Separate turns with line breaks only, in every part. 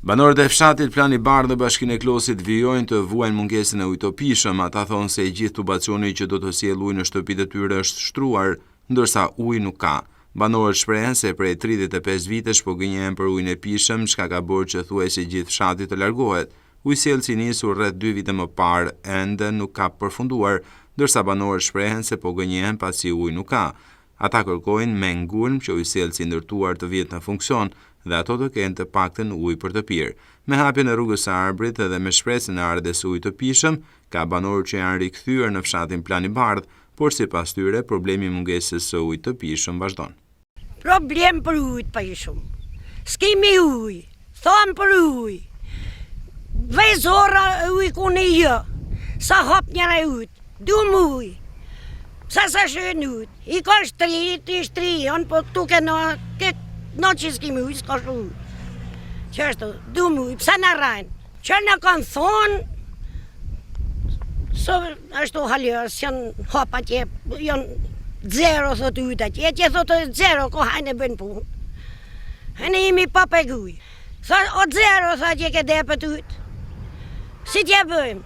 Banorët e fshatit Plani Bardh në Bashkinë e Klosit vijojnë të vuajnë mungesën e ujit të pishëm. Ata thonë se gjithë tubacioni që do të sjellë ujë në shtëpitë e tyre është shtruar, ndërsa uji nuk ka. Banorët shprehen se prej 35 vitesh po gënjejnë për ujin e pishëm, çka ka bërë që thuajse gjithë fshati të largohet. Ujësjellësi nisur rreth 2 vite më parë ende nuk ka përfunduar, ndërsa banorët shprehen se po gënjejnë pasi uji nuk ka. Ata kërkojnë me ngulm që ujësjellësi ndërtuar të vjetë në funksion dhe ato të kenë të paktën ujë për të pirë. Me hapjen e rrugës së Arbrit dhe me shpresën e ardhes ujit të pishëm, ka banorë që janë rikthyer në fshatin Plani Bardh, por sipas tyre problemi i mungesës së ujit të pishëm vazhdon.
Problem për ujit të pishëm. S'kemi ujë, thon për ujë. Vezora ujë ku ne jo. Sa hap njëra ujë, dum ujë. Sa shën ujë. I ka shtri, po tu ke no që s'kemi ujë, s'ka shu ujë. Qështu, du mu ujë, pësa në rajnë? Që në kanë thonë, ashtu halërës, janë hap atje, janë zero, thotë ujët atje, atje thotë zero, ko hajnë e bënë punë. Hajnë imi papeg ujë. O zero, thotë atje ke depët ujët. Si tje bëjmë?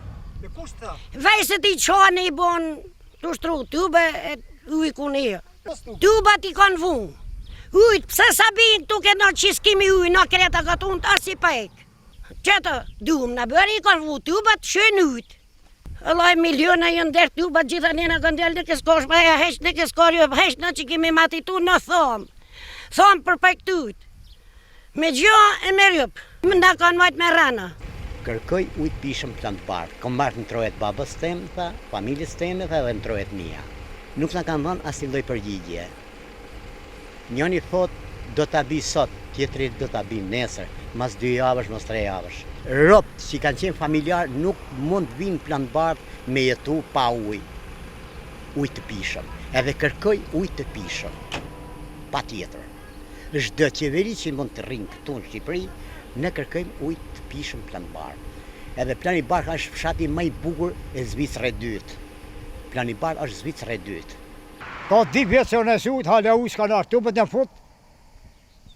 Vejse ti qanë i bonë, të shtru, tube e ujë ku një. Tubat i kanë vunë. Ujtë, pëse sa binë tuk e në që s'kimi ujë, në kreta këtë unë të asi pek. Qëtë, duhëm në bërë i kanë vu tubat, shën ujtë. Allaj miliona jënë derë tubat, gjitha një në këndel në këskosh, pa e hesh në këskor, jo hesh në që kemi matitu në thomë. Thomë për pek tujtë. Me gjo e me rjëpë, më nda kanë majtë me rana.
Kërkoj ujtë pishëm Plani Bardh. Kom marrë në trojet babës temë, familjes temë dhe në trojet mija. Nuk në kanë dhënë asnjë lloj përgjigje. Njëni thot do ta bi sot, tjetri do ta bi nesër, mas 2 javësh, mas 3 javësh. Ropt që kanë qenë familjar nuk mund vinë Plani Bardh me jetu pa ujë. Ujë të pishëm. Edhe kërkoj ujë të pishëm. Pa tjetër. Çdo qeveri që mund të rrinë këtu në Shqipëri, ne kërkojmë ujë të pishëm Plani Bardh. Edhe Plani Bardh është fshati më i bukur e Zvicrës së dytë. Plani Bardh është Zvicra e dytë.
Ka 2 vjetë se nësë ujtë, halë ujtë s'ka nërë, tubët në fut,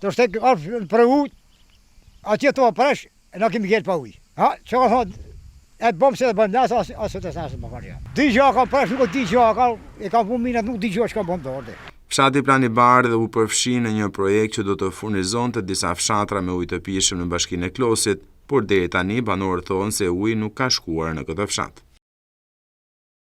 të shtek arë për ujtë, atje të apresh, në kemi gjetë pa ujtë. Ha, që ka thonë, e të bëmë se dhe bëmë nësë, asë të nësë më kërja. 2 gjaka presh, nuk 2 gjaka, e kam punë minat, nuk 2 gjaka që kam bëmë të orte.
Fshati Plani Bardh u përfshi në një projekt që do të furnizonte disa fshatra me ujë të pishëm në Bashkinë e Klosit, por deri tani banorët thonë se uji nuk ka shkuar në këtë fshat.